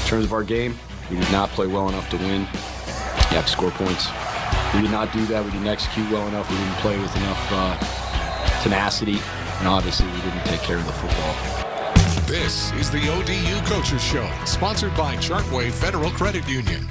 In terms of our game, we did not play well enough to win. You have to score points. We did not do that. We didn't execute well enough. We didn't play with enough tenacity. And obviously, we didn't take care of the football. This is the ODU Coaches Show, sponsored by Chartway Federal Credit Union.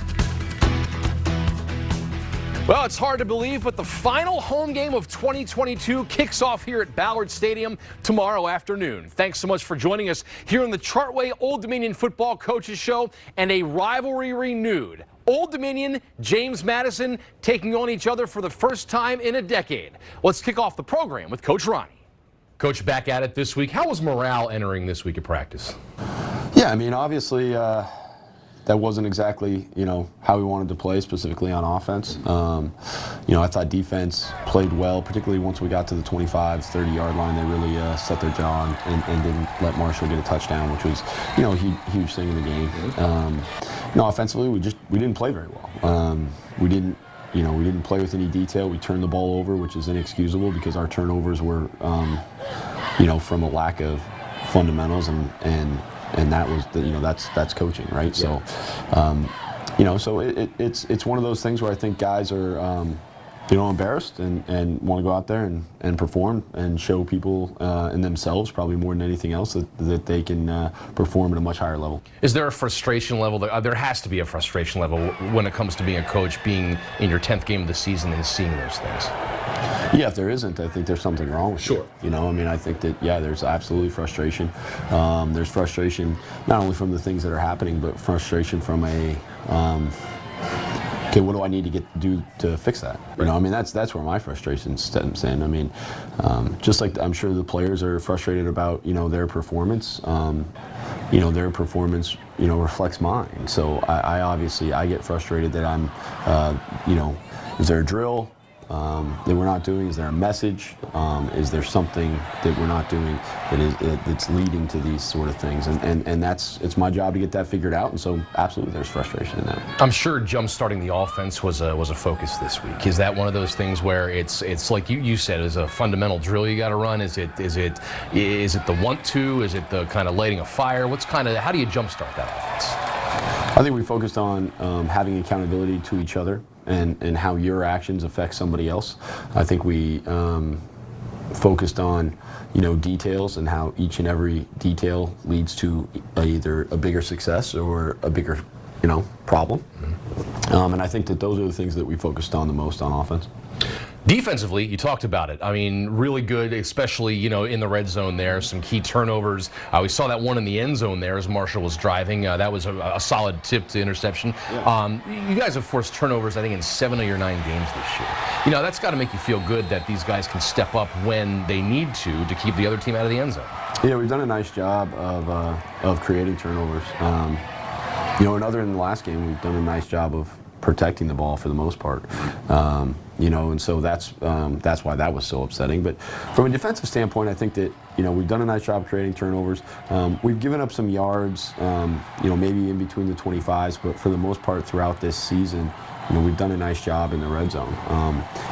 Well, it's hard to believe, but the final home game of 2022 kicks off here at Ballard Stadium tomorrow afternoon. Thanks so much for joining us here on the Chartway Old Dominion Football Coaches Show, and a rivalry renewed. Old Dominion, James Madison taking on each other for the first time in a decade. Let's kick off the program with Coach Ronnie. Coach, back at it this week. How was morale entering this week of practice? Yeah, I mean, obviously, that wasn't exactly, how we wanted to play, specifically on offense. I thought defense played well, particularly once we got to the 25, 30-yard line. They really set their jaw and didn't let Marshall get a touchdown, which was, a huge thing in the game. Offensively, we didn't play very well. We didn't play with any detail. We turned the ball over, which is inexcusable because our turnovers were, from a lack of fundamentals, and that was that's coaching, right? Yeah. So, so it's one of those things where I think guys are embarrassed and want to go out there and perform and show people and themselves, probably more than anything else, that they can perform at a much higher level. Is there a frustration level? There has to be a frustration level when it comes to being a coach, being in your 10th game of the season and seeing those things. Yeah, if there isn't, I think there's something wrong with it. I think that, there's absolutely frustration. There's frustration not only from the things that are happening, but frustration from okay, what do I need to do to fix that? Right. That's where my frustration stems in. Just like I'm sure the players are frustrated about, their performance. Their performance, reflects mine. So I obviously get frustrated that I'm, is there a drill that we're not doing? Is there a message? Is there something that we're not doing that's leading to these sort of things? And it's my job to get that figured out. And so absolutely there's frustration in that. I'm sure jump-starting the offense was a focus this week. Is that one of those things where it's like you said, is a fundamental drill you got to run? Is it the want to? Is it the kind of lighting a fire? How do you jump-start that offense? I think we focused on having accountability to each other and how your actions affect somebody else. I think we focused on, details and how each and every detail leads to either a bigger success or a bigger, problem. Mm-hmm. And I think that those are the things that we focused on the most on offense. Defensively, you talked about it. Really good, especially, in the red zone there. Some key turnovers. We saw that one in the end zone there as Marshall was driving. That was a solid tip to interception. Yeah. You guys have forced turnovers, I think, in 7 of your 9 games this year. That's got to make you feel good that these guys can step up when they need to keep the other team out of the end zone. Yeah, we've done a nice job of creating turnovers. And other than the last game, we've done a nice job of protecting the ball for the most part. And so that's why that was so upsetting. But from a defensive standpoint, I think that, we've done a nice job creating turnovers. We've given up some yards, maybe in between the 25s, but for the most part throughout this season, we've done a nice job in the red zone.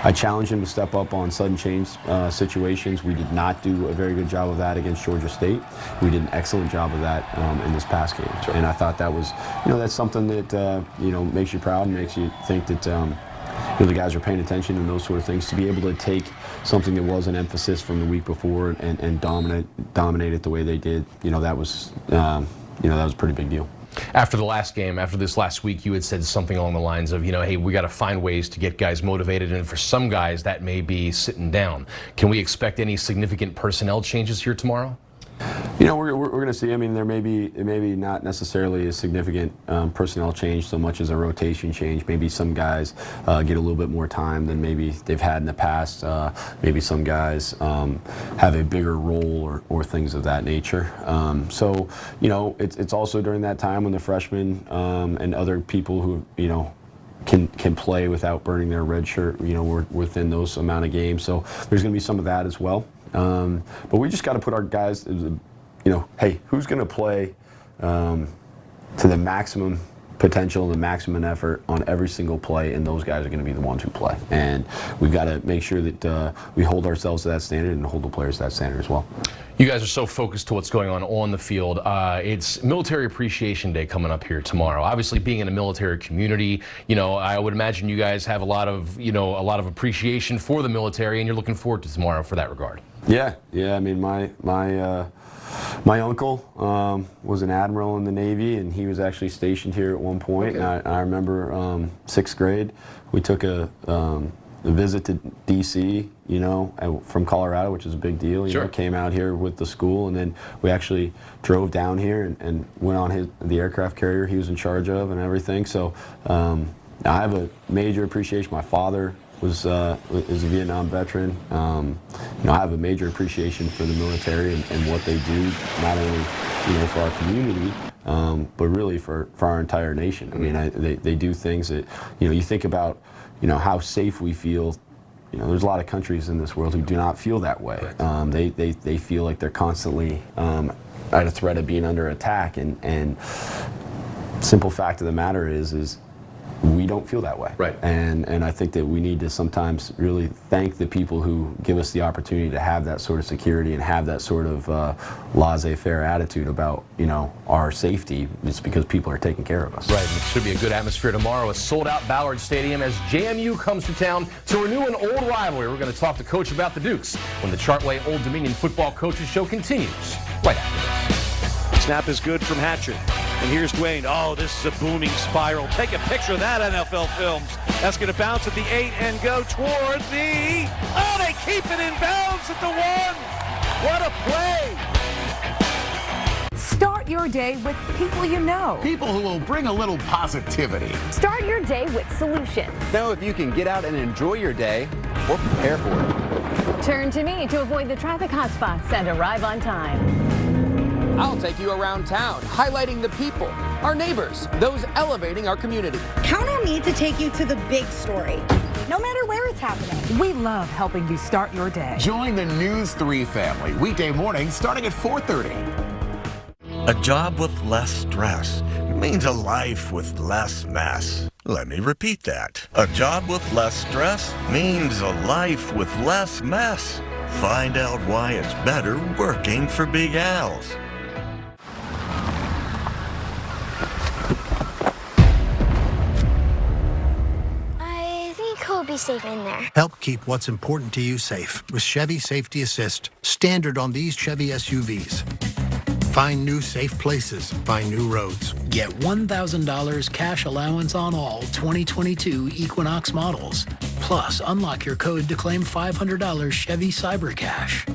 I challenged him to step up on sudden change situations. We did not do a very good job of that against Georgia State. We did an excellent job of that in this past game. And I thought that was, that's something that, makes you proud and makes you think that, the guys are paying attention and those sort of things. To be able to take something that was an emphasis from the week before and dominate it the way they did, that was a pretty big deal. After the last game, after this last week, you had said something along the lines of, hey, we got to find ways to get guys motivated, and for some guys that may be sitting down. Can we expect any significant personnel changes here tomorrow? We're going to see. There may be not necessarily a significant personnel change so much as a rotation change. Maybe some guys get a little bit more time than maybe they've had in the past. Maybe some guys have a bigger role or things of that nature. So it's also during that time when the freshmen and other people who can play without burning their red shirt. We're within those amount of games. So there's going to be some of that as well. But we just got to put our guys, hey, who's going to play to the maximum potential and the maximum effort on every single play, and those guys are going to be the ones who play. And we've got to make sure that we hold ourselves to that standard and hold the players to that standard as well. You guys are so focused to what's going on the field. It's Military Appreciation Day coming up here tomorrow. Obviously, being in a military community, I would imagine you guys have a lot of appreciation for the military, and you're looking forward to tomorrow for that regard. Yeah. I mean, my uncle was an admiral in the Navy, and he was actually stationed here at one point. Okay. And I remember 6th grade, we took a visit to D.C., from Colorado, which is a big deal. Sure. Came out here with the school, and then we actually drove down here and went on the aircraft carrier he was in charge of and everything. So I have a major appreciation. My father is a Vietnam veteran. I have a major appreciation for the military and what they do, not only for our community, but really for our entire nation. I mean, they do things that you think about how safe we feel. There's a lot of countries in this world who do not feel that way. They feel like they're constantly at a threat of being under attack, and simple fact of the matter is we don't feel that way. Right. And I think that we need to sometimes really thank the people who give us the opportunity to have that sort of security and have that sort of laissez-faire attitude about our safety. It's because people are taking care of us. Right. It should be a good atmosphere tomorrow. A sold-out Ballard Stadium as JMU comes to town to renew an old rivalry. We're going to talk to Coach about the Dukes when the Chartway Old Dominion Football Coaches Show continues right after this. Snap is good from Hatchet. And here's Dwayne. Oh, this is a booming spiral. Take a picture of that, NFL Films. That's going to bounce at the 8 and go toward the... Oh, they keep it in bounds at the 1. What a play. Start your day with people you know. People who will bring a little positivity. Start your day with solutions. Know if you can get out and enjoy your day or prepare for it. Turn to me to avoid the traffic hotspots and arrive on time. I'll take you around town, highlighting the people, our neighbors, those elevating our community. Count on me to take you to the big story, no matter where it's happening. We love helping you start your day. Join the News 3 family weekday mornings starting at 4:30. A job with less stress means a life with less mess. Let me repeat that. A job with less stress means a life with less mess. Find out why it's better working for Big Al's. He'll be safe in there. Help keep what's important to you safe with Chevy Safety Assist, standard on these Chevy SUVs. Find new safe places, find new roads. Get $1,000 cash allowance on all 2022 Equinox models. Plus, unlock your code to claim $500 Chevy Cyber Cash.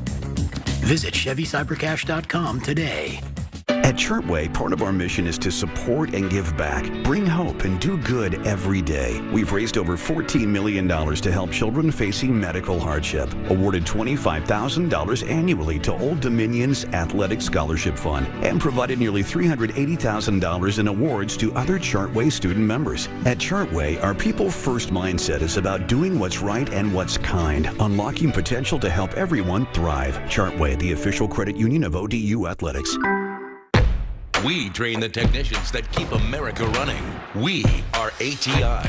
Visit ChevyCyberCash.com today. At Chartway, part of our mission is to support and give back, bring hope, and do good every day. We've raised over $14 million to help children facing medical hardship, awarded $25,000 annually to Old Dominion's Athletic Scholarship Fund, and provided nearly $380,000 in awards to other Chartway student members. At Chartway, our people-first mindset is about doing what's right and what's kind, unlocking potential to help everyone thrive. Chartway, the official credit union of ODU Athletics. We train the technicians that keep America running. We are ATI.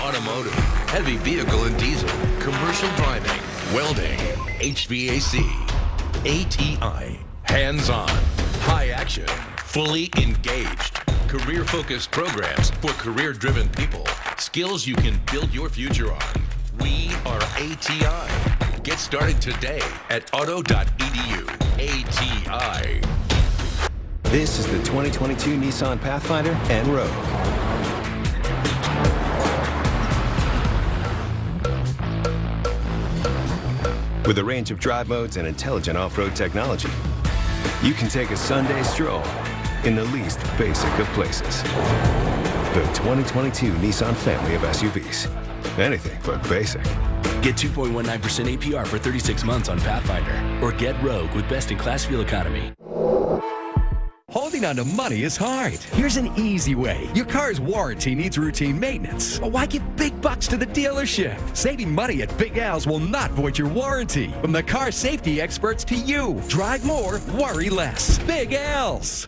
Automotive, heavy vehicle and diesel, commercial driving, welding, HVAC. ATI. Hands-on, high action, fully engaged. Career-focused programs for career-driven people. Skills you can build your future on. We are ATI. Get started today at auto.edu. ATI. This is the 2022 Nissan Pathfinder and Rogue. With a range of drive modes and intelligent off-road technology, you can take a Sunday stroll in the least basic of places. The 2022 Nissan family of SUVs. Anything but basic. Get 2.19% APR for 36 months on Pathfinder. Or get Rogue with best-in-class fuel economy. Holding on to money is hard. Here's an easy way. Your car's warranty needs routine maintenance. But why give big bucks to the dealership? Saving money at Big Al's will not void your warranty. From the car safety experts to you. Drive more, worry less. Big Al's.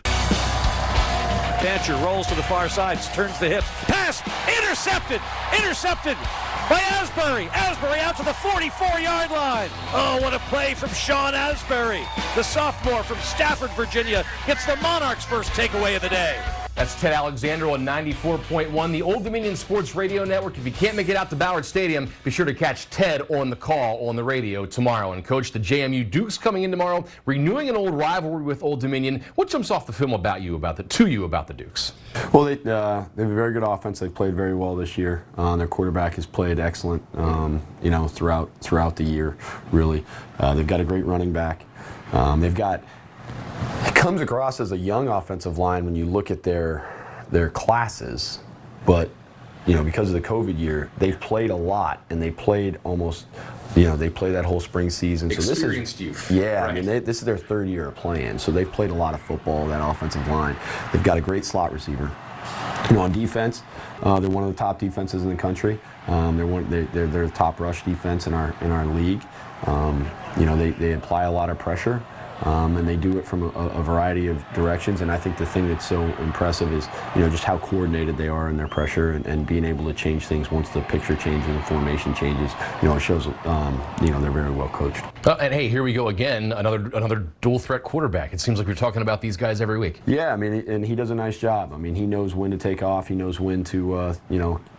Fancher rolls to the far side, turns the hips. Pass! Intercepted! Intercepted by Asbury. Asbury out to the 44-yard line. Oh, what a play from Sean Asbury. The sophomore from Stafford, Virginia, gets the Monarchs' first takeaway of the day. That's Ted Alexander on 94.1, the Old Dominion Sports Radio Network. If you can't make it out to Ballard Stadium, be sure to catch Ted on the call on the radio tomorrow. And Coach, the JMU Dukes coming in tomorrow, renewing an old rivalry with Old Dominion. What jumps off the film about the Dukes? Well, they have a very good offense. They've played very well this year. Their quarterback has played excellent, throughout the year, really. They've got a great running back. It comes across as a young offensive line when you look at their classes, but because of the COVID year, they've played a lot, and they played almost, they played that whole spring season. Experienced youth. Yeah, right. I mean, this is their third year of playing, so they've played a lot of football, that offensive line. They've got a great slot receiver. On defense, they're one of the top defenses in the country. They're the top rush defense in our league. They apply a lot of pressure. And they do it from a variety of directions. And I think the thing that's so impressive is, just how coordinated they are in their pressure and being able to change things once the picture changes and formation changes. It shows, they're very well coached. And hey, here we go again, another dual threat quarterback. It seems like we're talking about these guys every week. Yeah, I mean, and he does a nice job. I mean, he knows when to take off. He knows when to,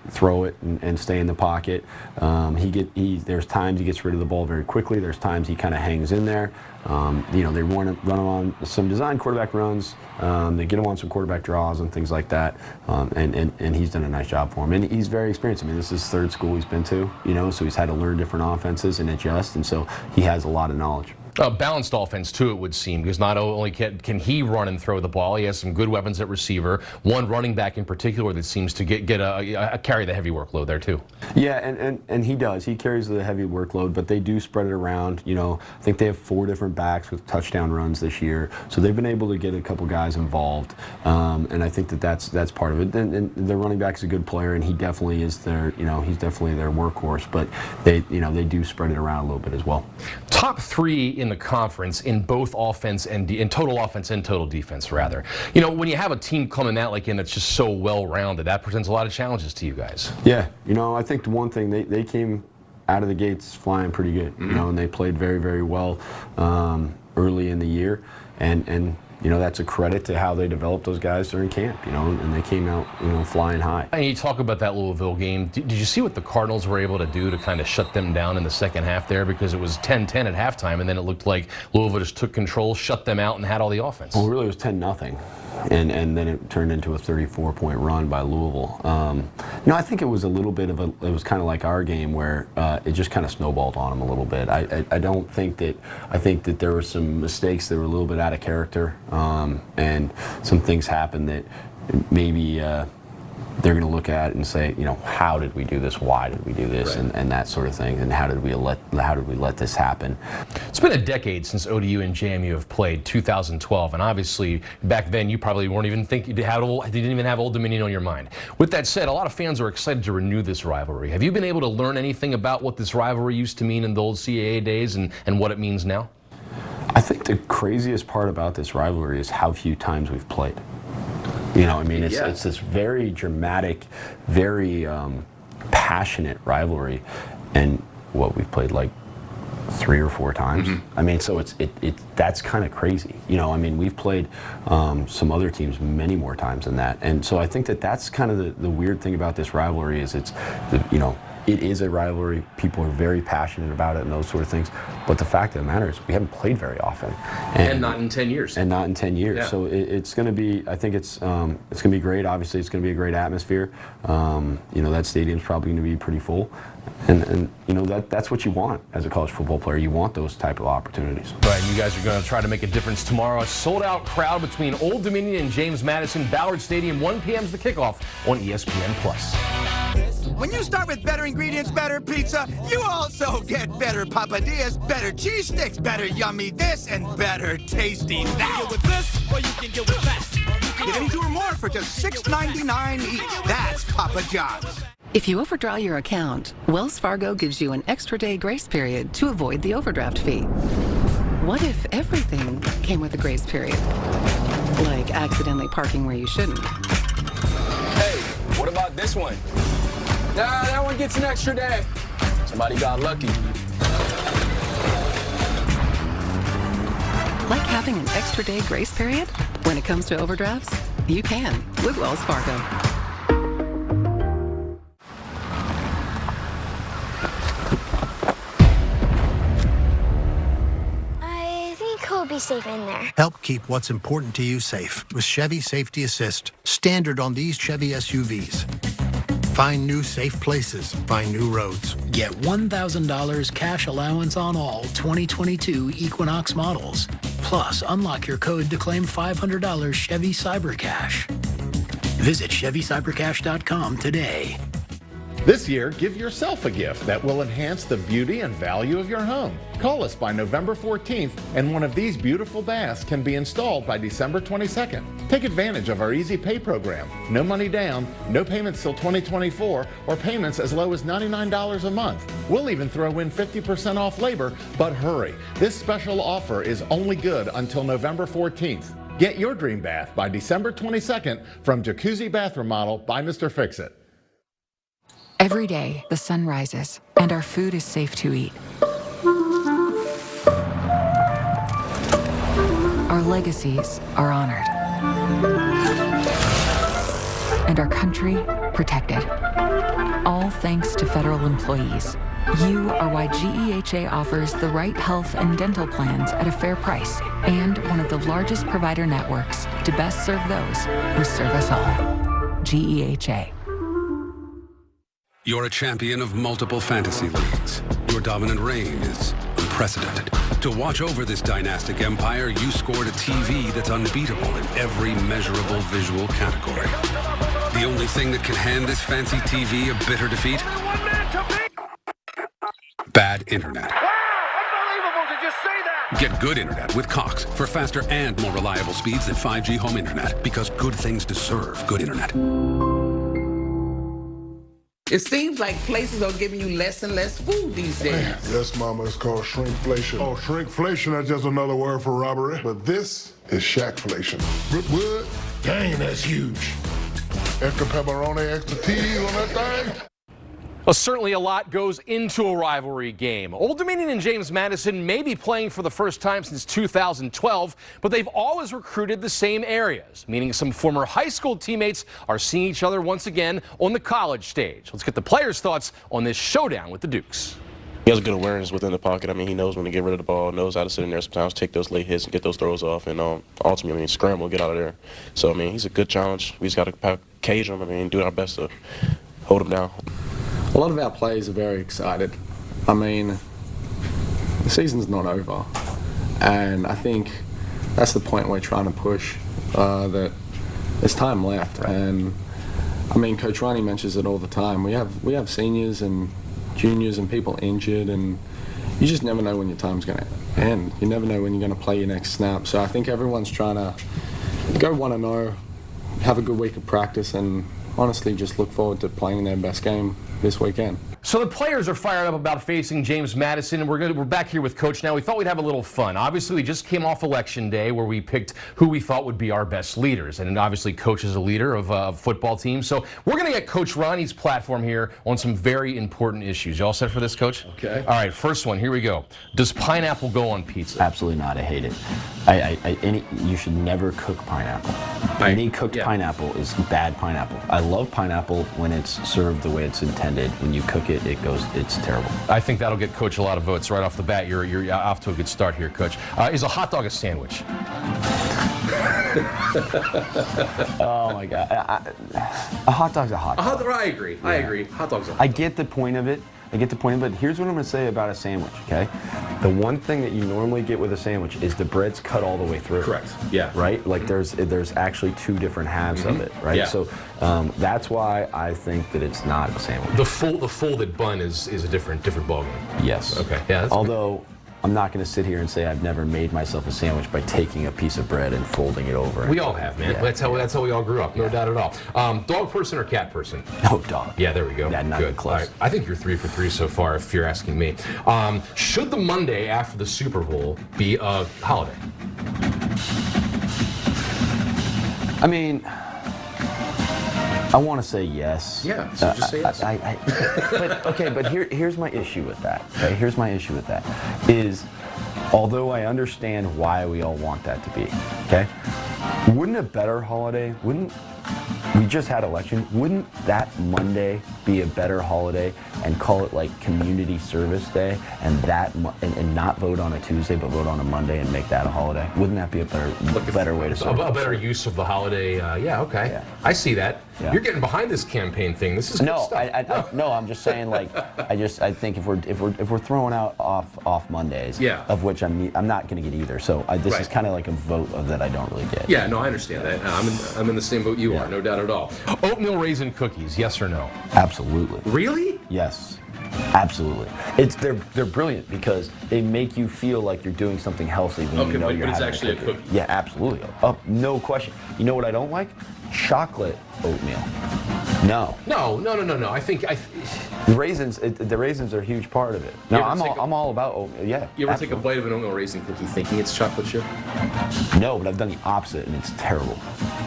throw it and stay in the pocket. There's times he gets rid of the ball very quickly. There's times he kind of hangs in there. They run him on some design quarterback runs. They get him on some quarterback draws and things like that. And he's done a nice job for him. And he's very experienced. I mean, this is his third school he's been to, so he's had to learn different offenses and adjust. And so he has a lot of knowledge. Balanced offense, too, it would seem, because not only can he run and throw the ball, he has some good weapons at receiver. One running back in particular that seems to carry the heavy workload there, too. Yeah, and he does. He carries the heavy workload, but they do spread it around. I think they have 4 different backs with touchdown runs this year, so they've been able to get a couple guys involved, and I think that's part of it. And their running back is a good player, and he definitely is he's definitely their workhorse, but they do spread it around a little bit as well. Top 3 in the conference in both offense and in total offense and total defense, rather. When you have a team coming out that's just so well-rounded, that presents a lot of challenges to you guys. Yeah, I think the one thing, they came out of the gates flying pretty good, and they played very, very well early in the year, and that's a credit to how they developed those guys during camp, and they came out, flying high. And you talk about that Louisville game. Did you see what the Cardinals were able to do to kind of shut them down in the second half there? Because it was 10-10 at halftime, and then it looked like Louisville just took control, shut them out, and had all the offense. Well, really, it was 10-0. And then it turned into a 34-point run by Louisville. I think it was a little bit of it was kind of like our game where it just kind of snowballed on them a little bit. I think that there were some mistakes that were a little bit out of character, and some things happened that maybe they're going to look at and say, how did we do this? Why did we do this? Right. And that sort of thing. And how did we let this happen? It's been a decade since ODU and JMU have played, 2012, and obviously back then you probably weren't even thinking, you didn't even have Old Dominion on your mind. With that said, a lot of fans are excited to renew this rivalry. Have you been able to learn anything about what this rivalry used to mean in the old CAA days and what it means now? I think the craziest part about this rivalry is how few times we've played. It's this very dramatic, very passionate rivalry, and we've played like 3 or 4 times. Mm-hmm. So that's kind of crazy. We've played some other teams many more times than that, and so I think that's kind of the weird thing about this rivalry is it is a rivalry. People are very passionate about it and those sort of things. But the fact of the matter is we haven't played very often. And not in 10 years. And not in 10 years. Yeah. So it's going to be, I think it's going to be great. Obviously, it's going to be a great atmosphere. That stadium's probably going to be pretty full. And that's what you want as a college football player. You want those type of opportunities. Right, and you guys are going to try to make a difference tomorrow. A sold-out crowd between Old Dominion and James Madison. Ballard Stadium, 1 p.m. is the kickoff on ESPN+. When you start with better ingredients, better pizza, you also get better papadillas, better cheese sticks, better yummy this, and better tasty that. You can get with this, or you can get with that. Get any 2 or more for just $6.99 each. That's Papa John's. If you overdraw your account, Wells Fargo gives you an extra day grace period to avoid the overdraft fee. What if everything came with a grace period? Like accidentally parking where you shouldn't. Hey, what about this one? Nah, that one gets an extra day. Somebody got lucky. Like having an extra day grace period? When it comes to overdrafts, you can with Wells Fargo. I think he'll be safe in there. Help keep what's important to you safe with Chevy Safety Assist, standard on these Chevy SUVs. Find new safe places, find new roads. Get $1,000 cash allowance on all 2022 Equinox models. Plus, unlock your code to claim $500 Chevy Cyber Cash. Visit ChevyCyberCash.com today. This year, give yourself a gift that will enhance the beauty and value of your home. Call us by November 14th, and one of these beautiful baths can be installed by December 22nd. Take advantage of our Easy Pay program. No money down, no payments till 2024, or payments as low as $99 a month. We'll even throw in 50% off labor, but hurry. This special offer is only good until November 14th. Get your dream bath by December 22nd from Jacuzzi Bath Remodel by Mr. Fix-It. Every day, the sun rises, and our food is safe to eat. Our legacies are honored. And our country protected. All thanks to federal employees. You are why GEHA offers the right health and dental plans at a fair price and one of the largest provider networks to best serve those who serve us all. GEHA. You're a champion of multiple fantasy leagues. Your dominant reign is unprecedented. To watch over this dynastic empire, you scored a TV that's unbeatable in every measurable visual category. The only thing that can hand this fancy TV a bitter defeat? Bad internet. Get good internet with Cox for faster and more reliable speeds than 5G home internet, because good things deserve good internet. It seems like places are giving you less and less food these days. Yes, Mama, it's called shrinkflation. Oh, shrinkflation is just another word for robbery. But this is shackflation. What? Dang, that's huge. Extra pepperoni, extra cheese on that thing. Well, certainly a lot goes into a rivalry game. Old Dominion and James Madison may be playing for the first time since 2012, but they've always recruited the same areas, meaning some former high school teammates are seeing each other once again on the college stage. Let's get the players' thoughts on this showdown with the Dukes. He has a good awareness within the pocket. I mean, he knows when to get rid of the ball, knows how to sit in there sometimes, take those late hits and get those throws off, and ultimately, I mean, scramble, get out of there. So, I mean, he's a good challenge. We just got to cage him, I mean, do our best to hold him down. A lot of our players are very excited. I mean, the season's not over, and I think that's the point we're trying to push, that there's time left. Right. And I mean, Coach Ronnie mentions it all the time. We have seniors and juniors and people injured, and you just never know when your time's going to end. You never know when you're going to play your next snap. So I think everyone's trying to go 1-0, have a good week of practice, and honestly just look forward to playing their best game this weekend. So the players are fired up about facing James Madison, and we're back here with Coach now. We thought we'd have a little fun. Obviously, we just came off Election Day where we picked who we thought would be our best leaders, and obviously Coach is a leader of a football team. So we're going to get Coach Ronnie's platform here on some very important issues. You all set for this, Coach? Okay. All right, first one, here we go. Does pineapple go on pizza? Absolutely not. I hate it. You should never cook pineapple. Any cooked pineapple is bad pineapple. I love pineapple when it's served the way it's intended. When you cook it, it's terrible. I think that'll get Coach a lot of votes right off the bat. You're off to a good start here, Coach. Is a hot dog a sandwich? Oh my God! A hot dog's a hot dog. I agree. Yeah. I agree. Hot dog's a hot dog. I get the point of it. But here's what I'm going to say about a sandwich, okay? The one thing that you normally get with a sandwich is the bread's cut all the way through. Correct. Yeah. Right? Like there's actually two different halves of it, right? Yeah. So that's why I think that it's not a sandwich. The folded bun is a different ballgame. Yes. Okay. Yeah. Although I'm not going to sit here and say I've never made myself a sandwich by taking a piece of bread and folding it over. We all have, man. Yeah. That's how we all grew up. No doubt at all. Dog person or cat person? No, dog. Yeah, there we go. Yeah, not good. Close. Right. I think you're 3 for 3 so far, if you're asking me. Should the Monday after the Super Bowl be a holiday? I mean, I want to say yes. Yeah, so just say yes. But here's my issue with that. Okay? Here's my issue with that. Is, although I understand why we all want that to be, okay? Wouldn't a better holiday, we just had election, wouldn't that Monday be a better holiday and call it like Community Service Day and not vote on a Tuesday but vote on a Monday and make that a holiday? Wouldn't that be a better way to celebrate? A better use of the holiday, okay. Yeah. I see that. Yeah. You're getting behind this campaign thing. This is good stuff. No, I'm just saying, like, I think if we're throwing out off Mondays, of which I'm not going to get either. So this is kind of like a vote that I don't really get. Yeah, no, I understand that. I'm in the same boat you are, no doubt at all. Oatmeal raisin cookies, yes or no? Absolutely. Really? Yes. Absolutely. They're brilliant because they make you feel like you're doing something healthy when you know you're having actually a cookie. Yeah, absolutely. No question. You know what I don't like? Chocolate oatmeal. No. I think the raisins are a huge part of it. No, I'm all about oatmeal. Yeah. You ever take a bite of an oatmeal raisin cookie thinking it's chocolate chip? No, but I've done the opposite and it's terrible.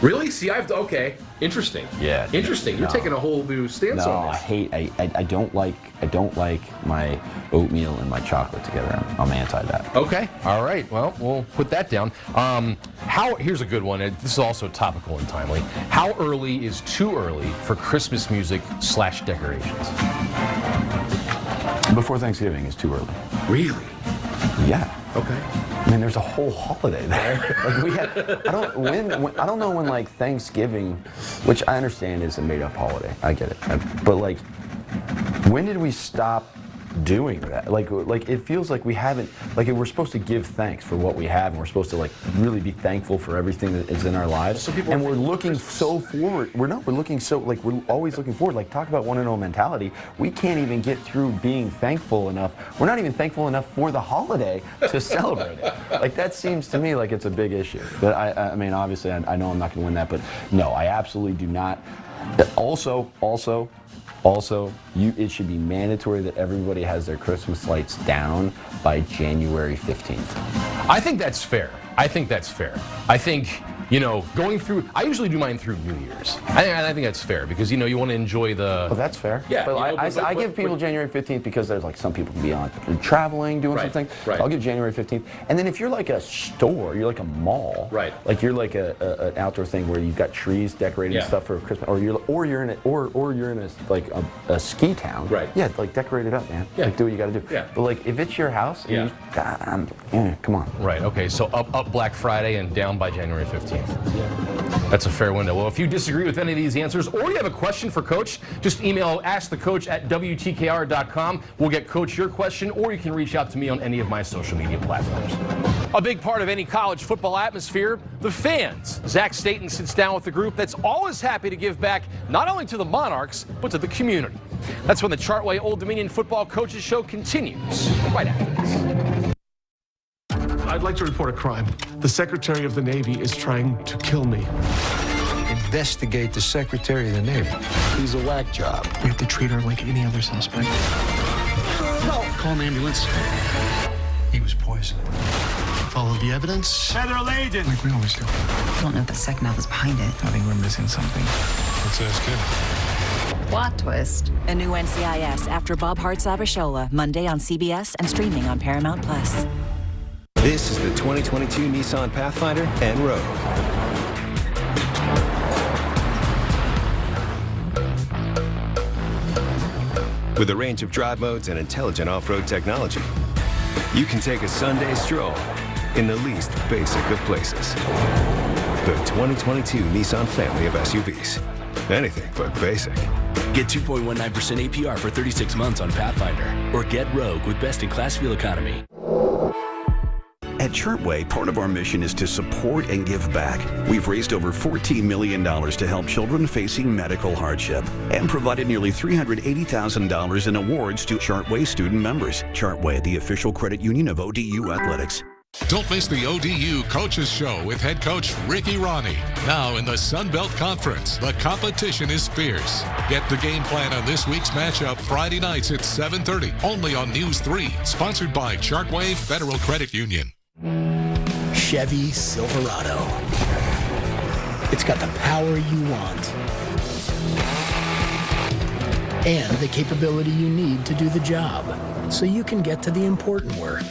Really? See, okay. Interesting. Yeah. Interesting. You're taking a whole new stance on this. I don't like my oatmeal and my chocolate together. I'm anti that. Okay. All right. Well, we'll put that down. Here's a good one. This is also topical and timely. How early is too early for Christmas music / decorations? Before Thanksgiving is too early. Really? Yeah. Okay. I mean, there's a whole holiday there. I don't know when like Thanksgiving, which I understand is a made-up holiday. I get it. But like, when did we stop doing that? Like it feels like we haven't. Like we're supposed to give thanks for what we have, and we're supposed to like really be thankful for everything that is in our lives. And we're looking so forward. We're looking so like we're always looking forward. Like talk about 1-0 mentality. We can't even get through being thankful enough. We're not even thankful enough for the holiday to celebrate it. Like that seems to me like it's a big issue. But I mean, obviously, I know I'm not going to win that, but no, I absolutely do not. Also, it should be mandatory that everybody has their Christmas lights down by January 15th. I think that's fair. I think, going through, I usually do mine through New Year's. I think that's fair because, you want to enjoy the... Well, that's fair. Yeah. But I give people January 15th because there's like some people can be on traveling, doing something. Right. So I'll give January 15th. And then if you're like a store, you're like a mall. Right. Like you're like an outdoor thing where you've got trees decorated and stuff for Christmas, or you're in a ski town. Right. Yeah, like decorate it up, man. Yeah. Like do what you got to do. Yeah. But like if it's your house, come on. Right. Okay. So up Black Friday and down by January 15th. That's a fair window. Well, if you disagree with any of these answers or you have a question for Coach, just email askthecoach@wtkr.com. We'll get Coach your question, or you can reach out to me on any of my social media platforms. A big part of any college football atmosphere, the fans. Zach Staten sits down with the group that's always happy to give back not only to the Monarchs, but to the community. That's when the Chartway Old Dominion Football Coaches Show continues right after this. I'd like to report a crime. The Secretary of the Navy is trying to kill me. Investigate the Secretary of the Navy. He's a whack job. We have to treat her like any other suspect. No. Call an ambulance. He was poisoned. Follow the evidence. Federal agent. Like we always do. I don't know if the SecNav was behind it. I think we're missing something. Let's ask him. Plot twist. A new NCIS after Bob Hart's Abishola, Monday on CBS and streaming on Paramount+. This is the 2022 Nissan Pathfinder and Rogue. With a range of drive modes and intelligent off-road technology, you can take a Sunday stroll in the least basic of places. The 2022 Nissan family of SUVs. Anything but basic. Get 2.19% APR for 36 months on Pathfinder, or get Rogue with best-in-class fuel economy. At Chartway, part of our mission is to support and give back. We've raised over $14 million to help children facing medical hardship and provided nearly $380,000 in awards to Chartway student members. Chartway, the official credit union of ODU Athletics. Don't miss the ODU Coaches Show with head coach Ricky Ronnie. Now in the Sun Belt Conference, the competition is fierce. Get the game plan on this week's matchup Friday nights at 7:30, only on News 3, sponsored by Chartway Federal Credit Union. Chevy Silverado. It's got the power you want and the capability you need to do the job, so you can get to the important work.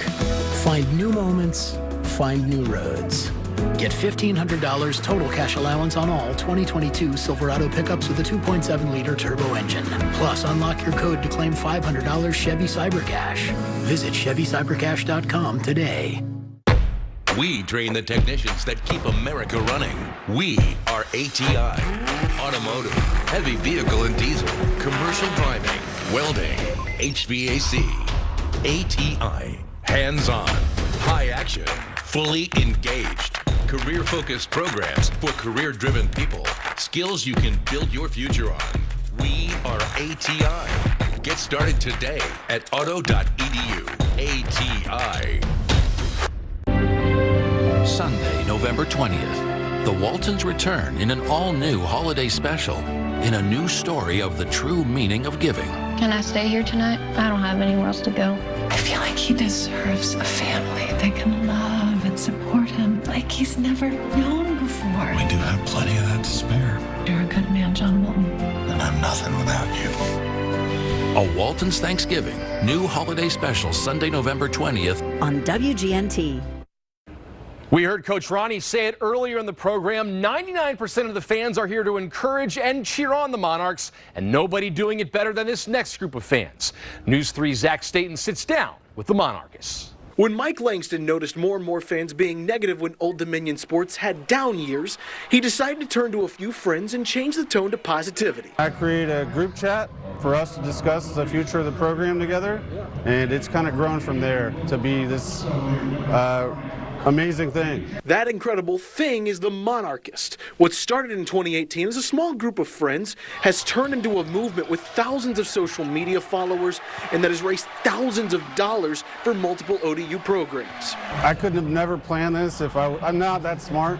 Find new moments, find new roads. Get $1,500 total cash allowance on all 2022 Silverado pickups with a 2.7-liter turbo engine. Plus, unlock your code to claim $500 Chevy CyberCash. Visit ChevyCyberCash.com today. We train the technicians that keep America running. We are ATI. Automotive, heavy vehicle and diesel, commercial driving, welding, HVAC. ATI. Hands-on, high action, fully engaged. Career-focused programs for career-driven people. Skills you can build your future on. We are ATI. Get started today at auto.edu. ATI. Sunday, November 20th. The Waltons return in an all-new holiday special in a new story of the true meaning of giving. Can I stay here tonight? I don't have anywhere else to go. I feel like he deserves a family that can love and support him like he's never known before. We do have plenty of that to spare. You're a good man, John Walton. And I'm nothing without you. A Waltons Thanksgiving. New holiday special Sunday, November 20th on WGNT. We heard Coach Ronnie say it earlier in the program. 99% of the fans are here to encourage and cheer on the Monarchs, and nobody doing it better than this next group of fans. News 3's Zach Staten sits down with the Monarchists. When Mike Langston noticed more and more fans being negative when Old Dominion sports had down years, he decided to turn to a few friends and change the tone to positivity. I created a group chat for us to discuss the future of the program together, and it's kind of grown from there to be this amazing thing. That incredible thing is the Monarchist. What started in 2018 as a small group of friends has turned into a movement with thousands of social media followers and that has raised thousands of dollars for multiple ODU programs. I couldn't have never planned this if I'm not that smart.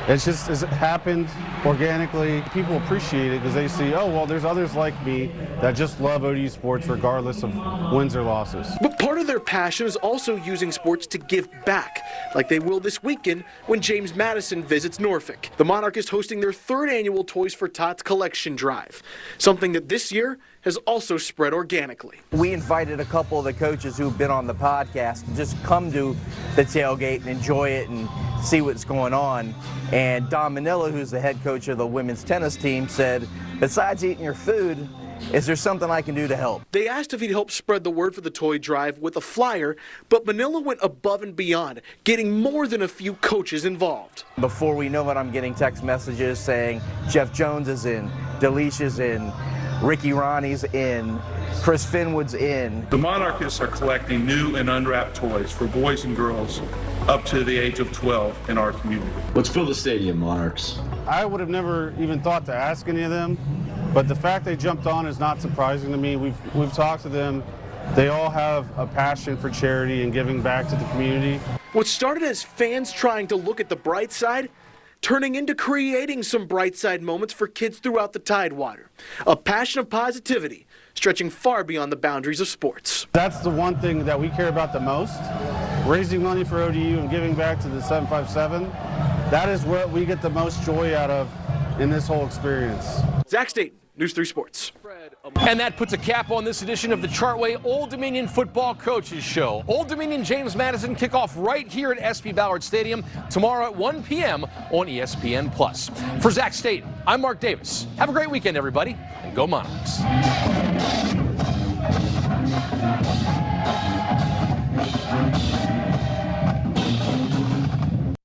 It's just, as it happened organically, people appreciate it because they see, oh, well, there's others like me that just love ODU sports regardless of wins or losses. But part of their passion is also using sports to give back, like they will this weekend when James Madison visits Norfolk. The Monarch is hosting their third annual Toys for Tots collection drive, something that this year has also spread organically. We invited a couple of the coaches who've been on the podcast to just come to the tailgate and enjoy it and see what's going on. And Don Manilla, who's the head coach of the women's tennis team, said, besides eating your food, is there something I can do to help? They asked if he'd help spread the word for the toy drive with a flyer, but Manila went above and beyond, getting more than a few coaches involved. Before we know it, I'm getting text messages saying Jeff Jones is in, Delicia's in, Ricky Ronnie's in, Chris Finwood's in. The Monarchists are collecting new and unwrapped toys for boys and girls up to the age of 12 in our community. Let's fill the stadium, Monarchs. I would have never even thought to ask any of them, but the fact they jumped on is not surprising to me. We've talked to them. They all have a passion for charity and giving back to the community. What started as fans trying to look at the bright side, turning into creating some bright side moments for kids throughout the Tidewater. A passion of positivity, stretching far beyond the boundaries of sports. That's the one thing that we care about the most. Raising money for ODU and giving back to the 757. That is what we get the most joy out of in this whole experience. Zach Staten, News 3 Sports. And that puts a cap on this edition of the Chartway Old Dominion Football Coaches Show. Old Dominion James Madison kickoff right here at SP Ballard Stadium tomorrow at 1 p.m. on ESPN+. For Zach Staten, I'm Mark Davis. Have a great weekend, everybody, and go Monarchs.